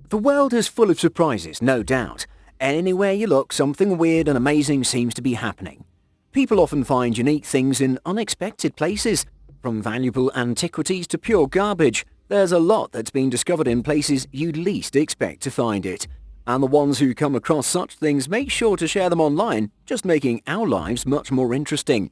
The world is full of surprises, no doubt. Anywhere you look, something weird and amazing seems to be happening. People often find unique things in unexpected places. From valuable antiquities to pure garbage, there's a lot that's been discovered in places you'd least expect to find it. And the ones who come across such things make sure to share them online, just making our lives much more interesting.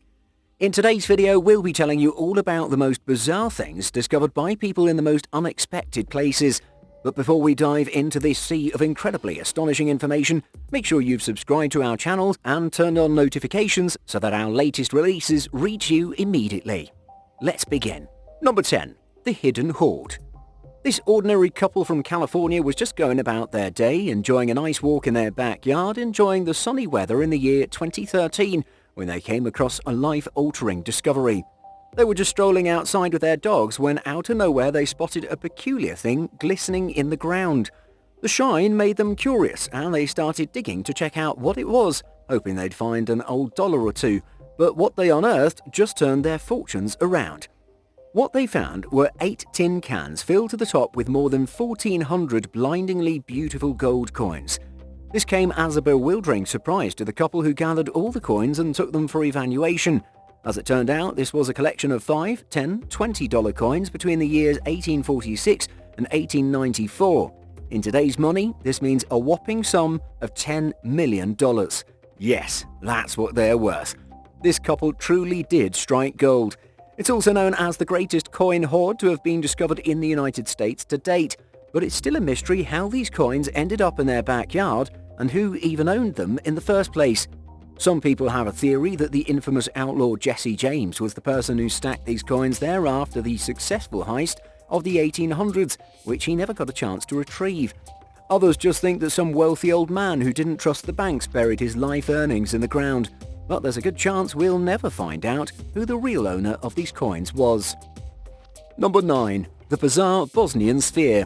In today's video, we'll be telling you all about the most bizarre things discovered by people in the most unexpected places. But before we dive into this sea of incredibly astonishing information, make sure you've subscribed to our channel and turned on notifications so that our latest releases reach you immediately. Let's begin. Number 10. The Hidden Horde. This ordinary couple from California was just going about their day, enjoying a nice walk in their backyard, enjoying the sunny weather in the year 2013, when they came across a life-altering discovery. They were just strolling outside with their dogs when out of nowhere they spotted a peculiar thing glistening in the ground. The shine made them curious and they started digging to check out what it was, hoping they'd find an old dollar or two, but what they unearthed just turned their fortunes around. What they found were 8 tin cans filled to the top with more than 1,400 blindingly beautiful gold coins. This came as a bewildering surprise to the couple who gathered all the coins and took them for evaluation. As it turned out, this was a collection of $5, $10, $20 coins between the years 1846 and 1894. In today's money, this means a whopping sum of $10 million. Yes, that's what they're worth. This couple truly did strike gold. It's also known as the greatest coin hoard to have been discovered in the United States to date, but it's still a mystery how these coins ended up in their backyard and who even owned them in the first place. Some people have a theory that the infamous outlaw Jesse James was the person who stacked these coins there after the successful heist of the 1800s, which he never got a chance to retrieve. Others just think that some wealthy old man who didn't trust the banks buried his life earnings in the ground. But there's a good chance we'll never find out who the real owner of these coins was. Number 9. The bizarre Bosnian sphere.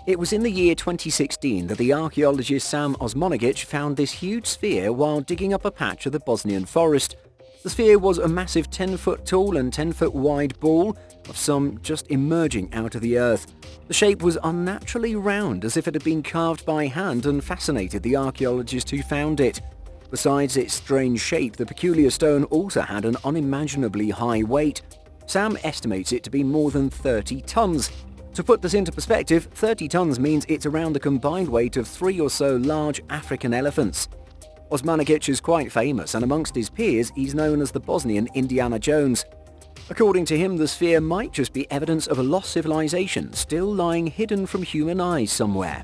It was in the year 2016 that the archaeologist Sam Osmanagic found this huge sphere while digging up a patch of the Bosnian forest. The sphere was a massive 10-foot tall and 10-foot wide ball of some just emerging out of the earth. The shape was unnaturally round, as if it had been carved by hand, and fascinated the archaeologist who found it. Besides its strange shape, the peculiar stone also had an unimaginably high weight. Sam estimates it to be more than 30 tons. To put this into perspective, 30 tons means it's around the combined weight of 3 or so large African elephants. Osmanagic is quite famous, and amongst his peers, he's known as the Bosnian Indiana Jones. According to him, the sphere might just be evidence of a lost civilization still lying hidden from human eyes somewhere.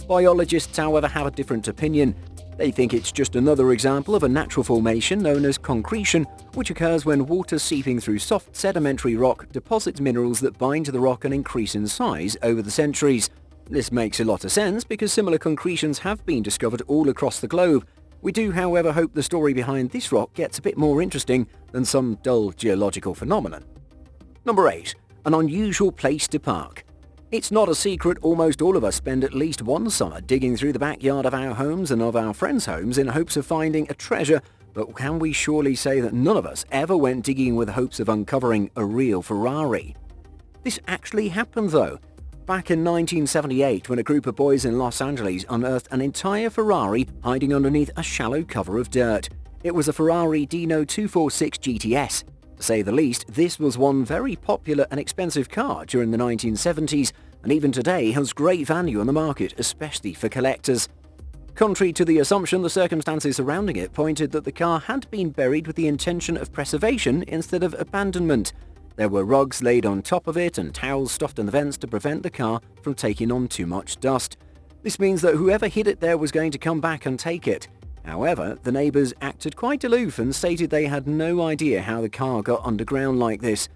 Biologists, however, have a different opinion. They think it's just another example of a natural formation known as concretion, which occurs when water seeping through soft sedimentary rock deposits minerals that bind to the rock and increase in size over the centuries. This makes a lot of sense because similar concretions have been discovered all across the globe. We do, however, hope the story behind this rock gets a bit more interesting than some dull geological phenomenon. Number 8. An unusual place to park. It's not a secret almost all of us spend at least one summer digging through the backyard of our homes and of our friends' homes in hopes of finding a treasure, but can we surely say that none of us ever went digging with hopes of uncovering a real Ferrari? This actually happened though. Back in 1978, when a group of boys in Los Angeles unearthed an entire Ferrari hiding underneath a shallow cover of dirt. It was a Ferrari Dino 246 GTS. To say the least, this was one very popular and expensive car during the 1970s, and even today has great value on the market, especially for collectors. Contrary to the assumption, the circumstances surrounding it pointed that the car had been buried with the intention of preservation instead of abandonment. There were rugs laid on top of it and towels stuffed in the vents to prevent the car from taking on too much dust. This means that whoever hid it there was going to come back and take it. However, the neighbours acted quite aloof and stated they had no idea how the car got underground like this.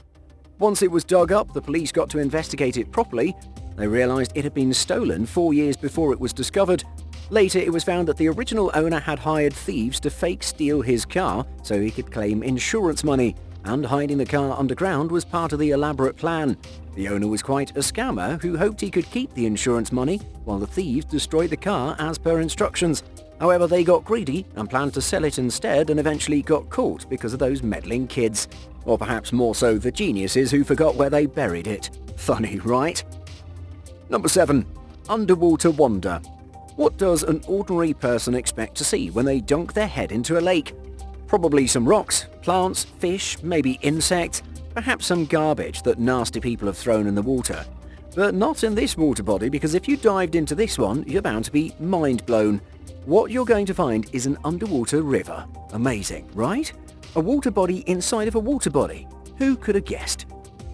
Once it was dug up, the police got to investigate it properly. They realised it had been stolen 4 years before it was discovered. Later, it was found that the original owner had hired thieves to fake steal his car so he could claim insurance money, and hiding the car underground was part of the elaborate plan. The owner was quite a scammer who hoped he could keep the insurance money while the thieves destroyed the car as per instructions. However, they got greedy and planned to sell it instead and eventually got caught because of those meddling kids. Or perhaps more so the geniuses who forgot where they buried it. Funny, right? Number 7. Underwater wonder. What does an ordinary person expect to see when they dunk their head into a lake? Probably some rocks, plants, fish, maybe insects, perhaps some garbage that nasty people have thrown in the water. But not in this water body, because if you dived into this one, you're bound to be mind blown. What you're going to find is an underwater river. Amazing, right? A water body inside of a water body. Who could have guessed?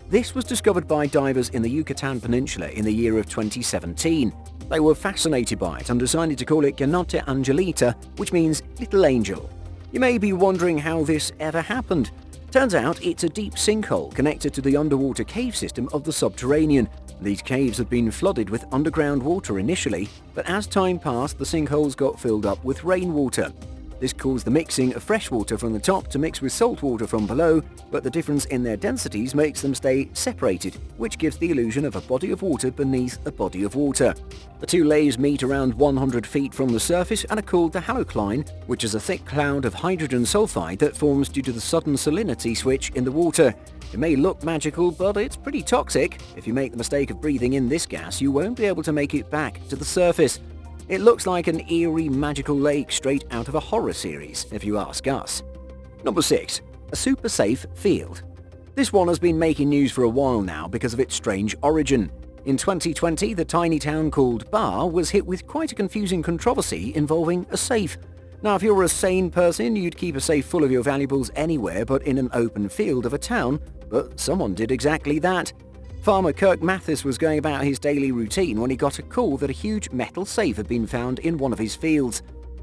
This was discovered by divers in the Yucatan Peninsula in the year of 2017. They were fascinated by it and decided to call it Ganota Angelita, which means little angel. You may be wondering how this ever happened. Turns out it's a deep sinkhole connected to the underwater cave system of the subterranean. These caves had been flooded with underground water initially, but as time passed, the sinkholes got filled up with rainwater. This caused the mixing of fresh water from the top to mix with salt water from below, but the difference in their densities makes them stay separated, which gives the illusion of a body of water beneath a body of water. The two layers meet around 100 feet from the surface and are called the halocline, which is a thick cloud of hydrogen sulfide that forms due to the sudden salinity switch in the water. It may look magical, but it's pretty toxic. If you make the mistake of breathing in this gas, you won't be able to make it back to the surface. It looks like an eerie magical lake straight out of a horror series, if you ask us. Number 6. A super safe field. This one has been making news for a while now because of its strange origin. In 2020, the tiny town called Bar was hit with quite a confusing controversy involving a safe. Now, if you're a sane person, you'd keep a safe full of your valuables anywhere but in an open field of a town, but someone did exactly that. Farmer Kirk Mathis was going about his daily routine when he got a call that a huge metal safe had been found in one of his fields.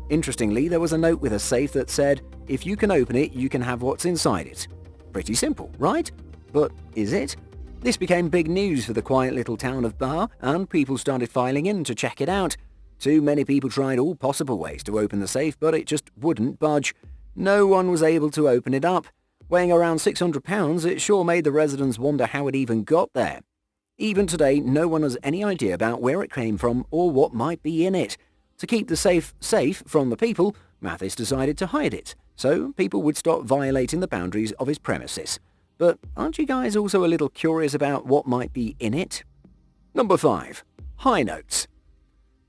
Interestingly, there was a note with a safe that said, "If you can open it, you can have what's inside it." Pretty simple, right? But is it? This became big news for the quiet little town of Bar, and people started filing in to check it out. Too many people tried all possible ways to open the safe, but it just wouldn't budge. No one was able to open it up. Weighing around 600 pounds, it sure made the residents wonder how it even got there. Even today, no one has any idea about where it came from or what might be in it. To keep the safe safe from the people, Mathis decided to hide it, so people would stop violating the boundaries of his premises. But aren't you guys also a little curious about what might be in it? Number 5. High notes.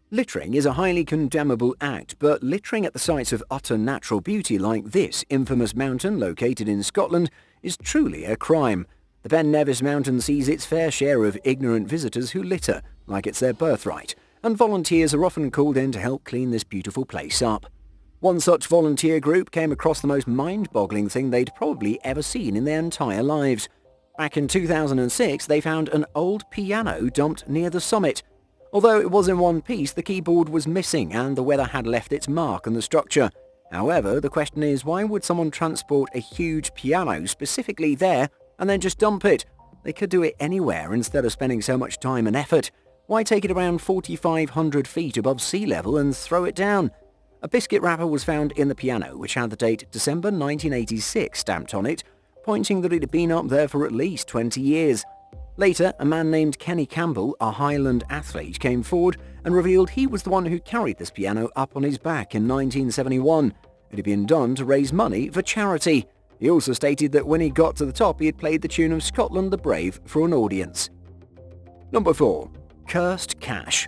Littering is a highly condemnable act, but littering at the sites of utter natural beauty like this infamous mountain located in Scotland is truly a crime. The Ben Nevis mountain sees its fair share of ignorant visitors who litter like it's their birthright, and volunteers are often called in to help clean this beautiful place up. One such volunteer group came across the most mind-boggling thing they'd probably ever seen in their entire lives. Back in 2006, they found an old piano dumped near the summit. Although it was in one piece, the keyboard was missing and the weather had left its mark on the structure. However, the question is, why would someone transport a huge piano specifically there and then just dump it? They could do it anywhere instead of spending so much time and effort. Why take it around 4,500 feet above sea level and throw it down? A biscuit wrapper was found in the piano, which had the date December 1986 stamped on it, pointing that it had been up there for at least 20 years. Later, a man named Kenny Campbell, a Highland athlete, came forward and revealed he was the one who carried this piano up on his back in 1971. It had been done to raise money for charity. He also stated that when he got to the top, he had played the tune of Scotland the Brave for an audience. Number 4. Cursed cash.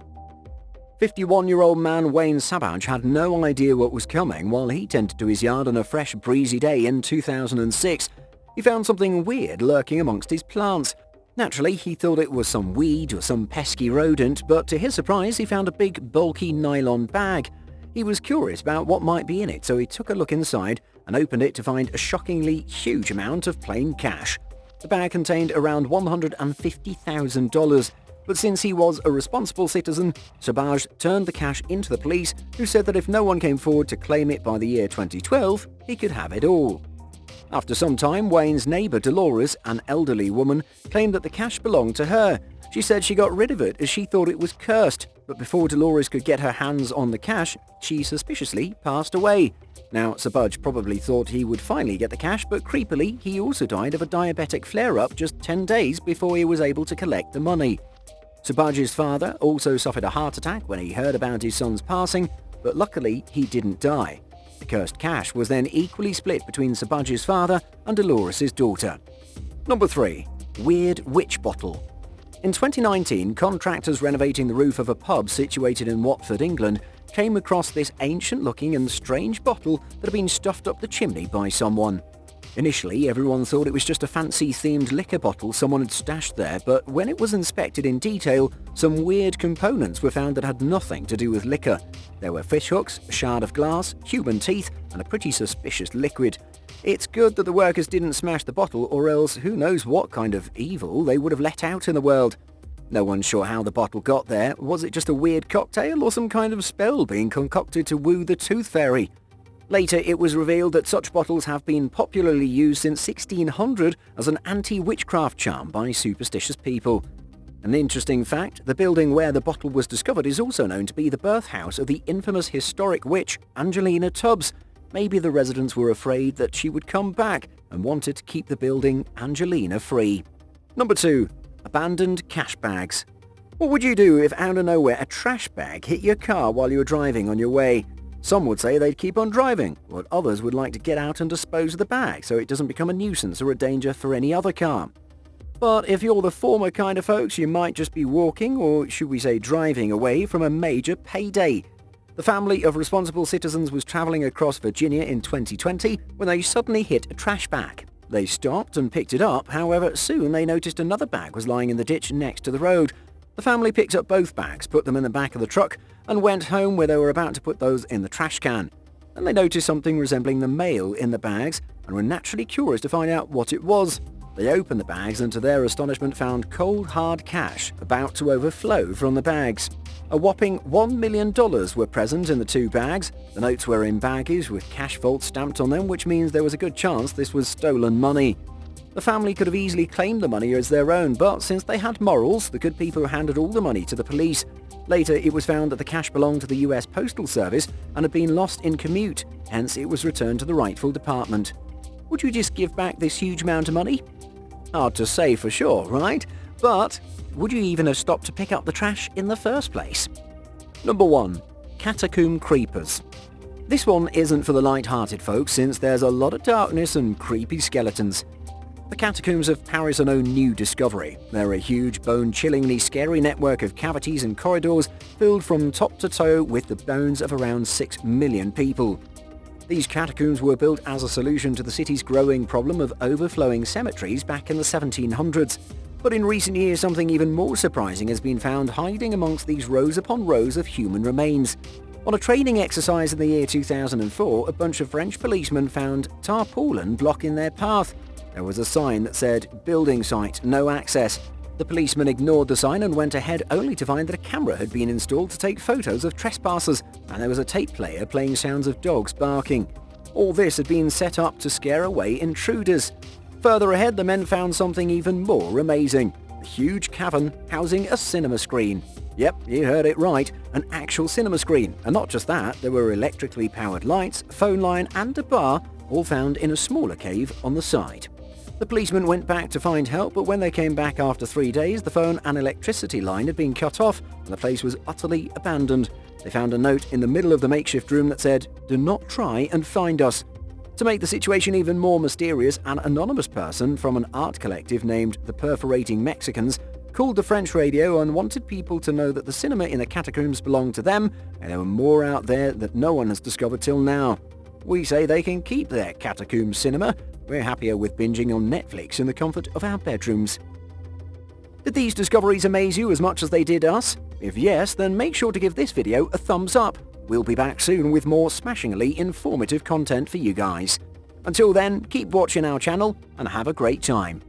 51-year-old man Wayne Sabaj had no idea what was coming while he tended to his yard on a fresh, breezy day in 2006. He found something weird lurking amongst his plants. Naturally, he thought it was some weed or some pesky rodent, but to his surprise, he found a big, bulky nylon bag. He was curious about what might be in it, so he took a look inside and opened it to find a shockingly huge amount of plain cash. The bag contained around $150,000, but since he was a responsible citizen, Sabaj turned the cash into the police, who said that if no one came forward to claim it by the year 2012, he could have it all. After some time, Wayne's neighbour Dolores, an elderly woman, claimed that the cash belonged to her. She said she got rid of it as she thought it was cursed, but before Dolores could get her hands on the cash, she suspiciously passed away. Now, Sabaj probably thought he would finally get the cash, but creepily, he also died of a diabetic flare-up just 10 days before he was able to collect the money. Sabaj's father also suffered a heart attack when he heard about his son's passing, but luckily he didn't die. The cursed cash was then equally split between Sabaj's father and Dolores' daughter. Number 3. Weird witch bottle. In 2019, contractors renovating the roof of a pub situated in Watford, England, came across this ancient-looking and strange bottle that had been stuffed up the chimney by someone. Initially, everyone thought it was just a fancy-themed liquor bottle someone had stashed there, but when it was inspected in detail, some weird components were found that had nothing to do with liquor. There were fishhooks, a shard of glass, human teeth, and a pretty suspicious liquid. It's good that the workers didn't smash the bottle, or else who knows what kind of evil they would have let out in the world. No one's sure how the bottle got there. Was it just a weird cocktail or some kind of spell being concocted to woo the tooth fairy? Later, it was revealed that such bottles have been popularly used since 1600 as an anti-witchcraft charm by superstitious people. An interesting fact, the building where the bottle was discovered is also known to be the birthhouse of the infamous historic witch Angelina Tubbs. Maybe the residents were afraid that she would come back and wanted to keep the building Angelina free. Number 2. Abandoned cash bags. What would you do if out of nowhere a trash bag hit your car while you were driving on your way? Some would say they'd keep on driving, while others would like to get out and dispose of the bag so it doesn't become a nuisance or a danger for any other car. But if you're the former kind of folks, you might just be walking, or should we say driving, away from a major payday. The family of responsible citizens was travelling across Virginia in 2020 when they suddenly hit a trash bag. They stopped and picked it up, however, soon they noticed another bag was lying in the ditch next to the road. The family picked up both bags, put them in the back of the truck, and went home where they were about to put those in the trash can. Then they noticed something resembling the mail in the bags and were naturally curious to find out what it was. They opened the bags and to their astonishment found cold hard cash about to overflow from the bags. A whopping $1 million were present in the two bags. The notes were in baggies with cash vault stamped on them, which means there was a good chance this was stolen money. The family could have easily claimed the money as their own, but since they had morals, the good people handed all the money to the police. Later, it was found that the cash belonged to the US Postal Service and had been lost in commute, hence it was returned to the rightful department. Would you just give back this huge amount of money? Hard to say for sure, right? But would you even have stopped to pick up the trash in the first place? Number 1. Catacomb creepers. This one isn't for the light-hearted folks since there's a lot of darkness and creepy skeletons. The catacombs of Paris are no new discovery. They're a huge, bone-chillingly scary network of cavities and corridors filled from top to toe with the bones of around 6 million people. These catacombs were built as a solution to the city's growing problem of overflowing cemeteries back in the 1700s. But in recent years, something even more surprising has been found hiding amongst these rows upon rows of human remains. On a training exercise in the year 2004, a bunch of French policemen found tarpaulin blocking their path. There was a sign that said, "Building site, no access." The policemen ignored the sign and went ahead only to find that a camera had been installed to take photos of trespassers, and there was a tape player playing sounds of dogs barking. All this had been set up to scare away intruders. Further ahead, the men found something even more amazing. A huge cavern housing a cinema screen. Yep, you heard it right, an actual cinema screen. And not just that, there were electrically powered lights, a phone line and a bar, all found in a smaller cave on the side. The policemen went back to find help, but when they came back after 3 days, the phone and electricity line had been cut off and the place was utterly abandoned. They found a note in the middle of the makeshift room that said, "Do not try and find us." To make the situation even more mysterious, an anonymous person from an art collective named the Perforating Mexicans called the French radio and wanted people to know that the cinema in the catacombs belonged to them and there were more out there that no one has discovered till now. We say they can keep their catacomb cinema. We're happier with binging on Netflix in the comfort of our bedrooms. Did these discoveries amaze you as much as they did us? If yes, then make sure to give this video a thumbs up. We'll be back soon with more smashingly informative content for you guys. Until then, keep watching our channel and have a great time.